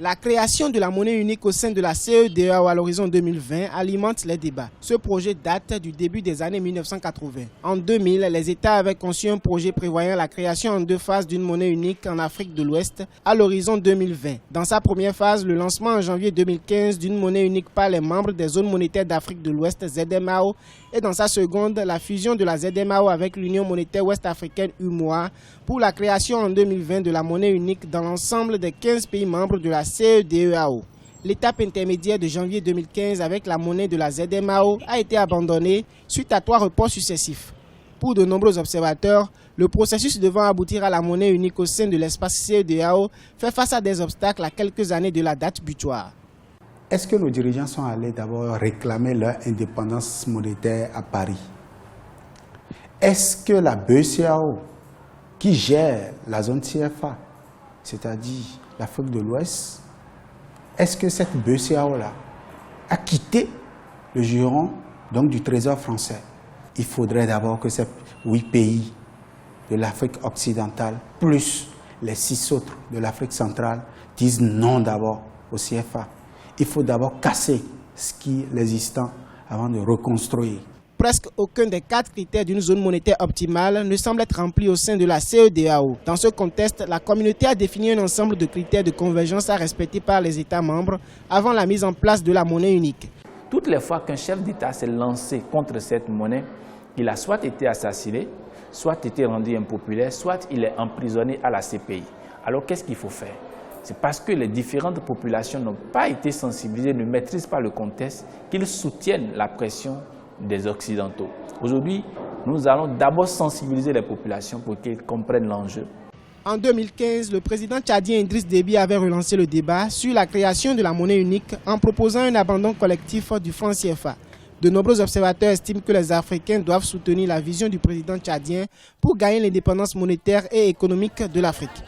La création de la monnaie unique au sein de la CEDEAO à l'horizon 2020 alimente les débats. Ce projet date du début des années 1980. En 2000, les États avaient conçu un projet prévoyant la création en 2 phases d'une monnaie unique en Afrique de l'Ouest à l'horizon 2020. Dans sa première phase, le lancement en janvier 2015 d'une monnaie unique par les membres des zones monétaires d'Afrique de l'Ouest, ZMAO, et dans sa seconde, la fusion de la ZMAO avec l'Union monétaire ouest-africaine UMOA pour la création en 2020 de la monnaie unique dans l'ensemble des 15 pays membres de la CEDEAO. L'étape intermédiaire de janvier 2015 avec la monnaie de la ZMAO a été abandonnée suite à 3 reports successifs. Pour de nombreux observateurs, le processus devant aboutir à la monnaie unique au sein de l'espace CEDEAO fait face à des obstacles à quelques années de la date butoir. Est-ce que nos dirigeants sont allés d'abord réclamer leur indépendance monétaire à Paris? Est-ce que la BCEAO, qui gère la zone CFA, c'est-à-dire l'Afrique de l'Ouest, est-ce que cette BCEAO-là a quitté le giron donc, du Trésor français? Il faudrait d'abord que ces 8 pays de l'Afrique occidentale, plus les 6 autres de l'Afrique centrale, disent non d'abord au CFA. Il faut d'abord casser ce qui est existant avant de reconstruire. Presque aucun des 4 critères d'une zone monétaire optimale ne semble être rempli au sein de la CEDEAO. Dans ce contexte, la communauté a défini un ensemble de critères de convergence à respecter par les États membres avant la mise en place de la monnaie unique. Toutes les fois qu'un chef d'État s'est lancé contre cette monnaie, il a soit été assassiné, soit été rendu impopulaire, soit il est emprisonné à la CPI. Alors qu'est-ce qu'il faut faire? C'est parce que les différentes populations n'ont pas été sensibilisées, ne maîtrisent pas le contexte, qu'ils soutiennent la pression des Occidentaux. Aujourd'hui, nous allons d'abord sensibiliser les populations pour qu'ils comprennent l'enjeu. En 2015, le président tchadien Idriss Déby avait relancé le débat sur la création de la monnaie unique en proposant un abandon collectif du franc CFA. De nombreux observateurs estiment que les Africains doivent soutenir la vision du président tchadien pour gagner l'indépendance monétaire et économique de l'Afrique.